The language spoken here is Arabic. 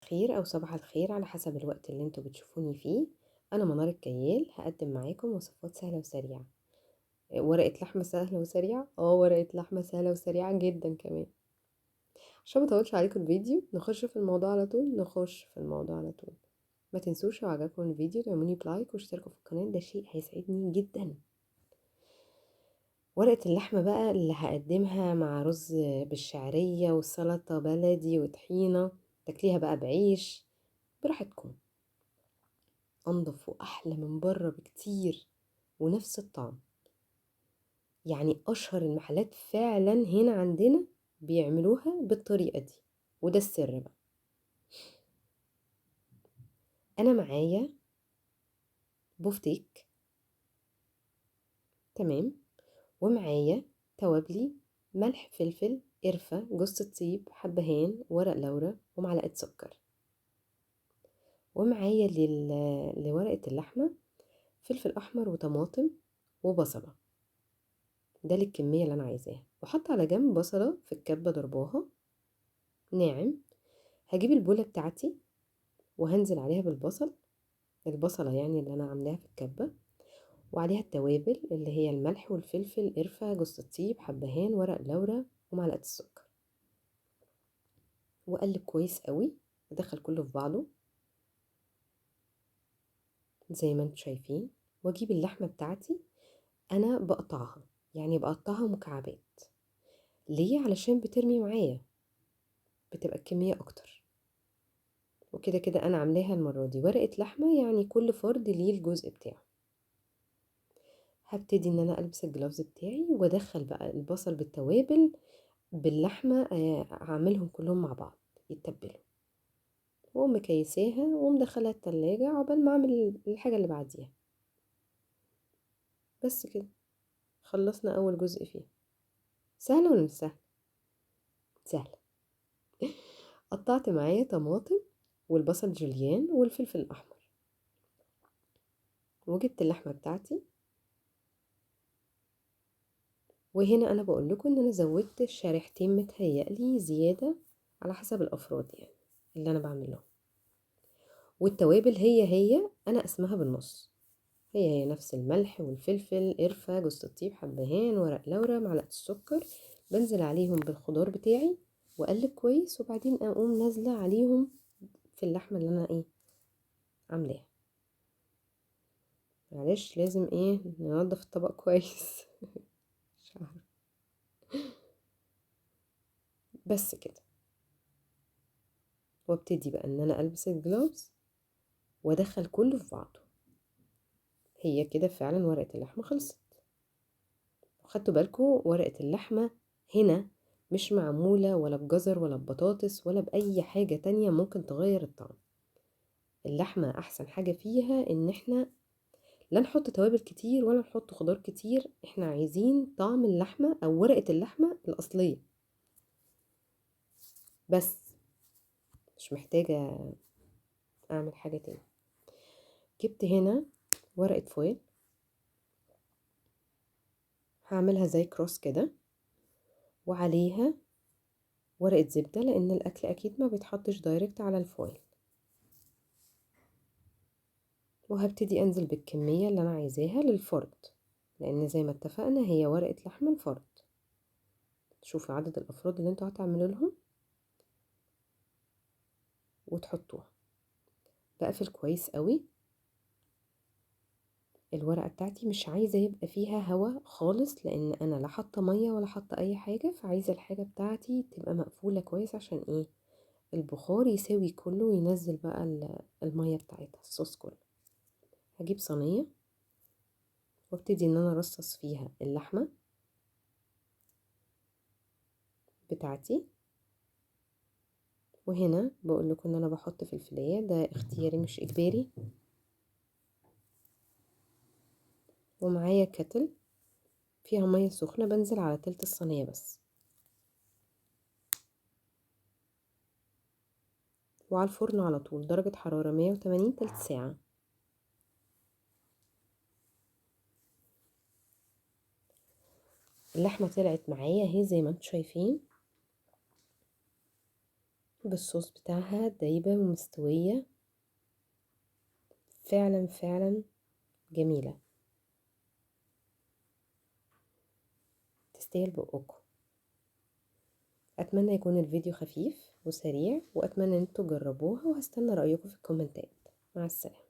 خير أو صباح الخير على حسب الوقت اللي انتوا بتشوفوني فيه. أنا منار الكيال هقدم معاكم وصفات سهلة وسريعة. ورقة لحمة سهلة وسريعة، ورقة لحمة سهلة وسريعة جدا كمان. عشان مطولش عليكم الفيديو نخش في الموضوع على طول. ما تنسوش لو عجبكم الفيديو تعملوني بلايك واشتركوا في القناة، ده شيء هيسعدني جدا. ورقة اللحمة بقى اللي هقدمها مع رز بالشعرية وسلطة بلدي وطحينة، تاكليها بقى بعيش براحتكم. انضف واحلى من بره بكتير ونفس الطعم. يعني اشهر المحلات فعلا هنا عندنا بيعملوها بالطريقة دي، وده السر بقى. انا معايا بفتيك، تمام، ومعايا توابلي: ملح، فلفل، قرفة، جوز الطيب، حبهان، ورق لورا، ومعلقة سكر. ومعايا لورقة اللحمة فلفل احمر وطماطم وبصلة، ده للكمية اللي انا عايزاها. وحط على جنب بصلة في الكبة ضرباها ناعم. هجيب البولة بتاعتي وهنزل عليها البصلة يعني اللي انا عاملاها في الكبة، وعليها التوابل اللي هي الملح والفلفل، قرفة، جوز الطيب، حبهان، ورق لورا، ومعلقة السكر. واقلب كويس قوي، ادخل كله في بعضه زي ما انتم شايفين. واجيب اللحمة بتاعتي، انا بقطعها، يعني بقطعها مكعبات. ليه؟ علشان بترمي معايا، بتبقى الكمية اكتر. وكده كده انا عاملاها المرة دي ورقة لحمة، يعني كل فرد ليه الجزء بتاعه. هبتدي ان انا البس الجلافز بتاعي وادخل بقى البصل بالتوابل باللحمة، اعملهم كلهم مع بعض يتبلوا، ومكيساها ومدخلها التلاجة عقبال ما اعمل الحاجة اللي بعديها. بس كده خلصنا اول جزء فيه. سهل ولا مش سهل؟ سهل. قطعت معايا طماطم والبصل جوليان والفلفل الاحمر، وجبت اللحمة بتاعتي. وهنا انا بقول لكم ان انا زودت شريحتين متهيألي زيادة على حسب الافراد يعني اللي انا بعمله. والتوابل هي انا اسمها بالنص، هي نفس الملح والفلفل، قرفة، جوز الطيب، حبهان، ورق لورا، معلقة السكر. بنزل عليهم بالخضار بتاعي واقلب كويس، وبعدين اقوم نازلة عليهم في اللحمة اللي انا عاملاها. معلش لازم ننضف الطبق كويس. مش عارفة. بس كده. وابتدي بقى ان انا البس الجلوفز وادخل كله في بعضه. هي كده فعلا ورقة اللحمة خلصت. خدتوا بالكم ورقة اللحمة هنا مش معمولة ولا بجزر ولا ببطاطس ولا بأي حاجة تانية ممكن تغير الطعم. اللحمة أحسن حاجة فيها إن احنا لا نحط توابل كتير ولا نحط خضار كتير، احنا عايزين طعم اللحمة أو ورقة اللحمة الأصلية بس، مش محتاجة أعمل حاجة تاني. جبت هنا ورقة فويل، هعملها زي كروس كده، وعليها ورقة زبدة لأن الأكل أكيد ما بيتحطش دايركت على الفويل. وهبتدي أنزل بالكمية اللي أنا عايزاها للفرد، لأن زي ما اتفقنا هي ورقة لحمة الفرد. شوفوا عدد الأفراد اللي انتوا هتعملوا لهم وتحطوها. بقفل كويس قوي. الورقة بتاعتي مش عايزة يبقى فيها هوا خالص، لأن أنا لا حاطة مية ولا حاطة أي حاجة، فعايزة الحاجة بتاعتي تبقى مقفولة كويس عشان البخار يساوي كله وينزل بقى المية بتاعتها، الصوص كله. هجيب صينية وابتدي ان انا ارصص فيها اللحمة بتاعتي. وهنا بقول لكم ان انا بحط فلفلاية، ده اختياري مش اجباري. ومعايا كتل فيها مية سخنة، بنزل على تلت الصينية بس. وعلى الفرن على طول درجة حرارة 180 تلت ساعة. اللحمة طلعت معايا اهي زي ما انتم شايفين. بالصوص بتاعها دايبة ومستوية، فعلا فعلا جميلة، تستاهل بقكم. اتمنى يكون الفيديو خفيف وسريع، واتمنى ان انتوا تجربوها، وهستنى رأيكم في الكومنتات. مع السلامة.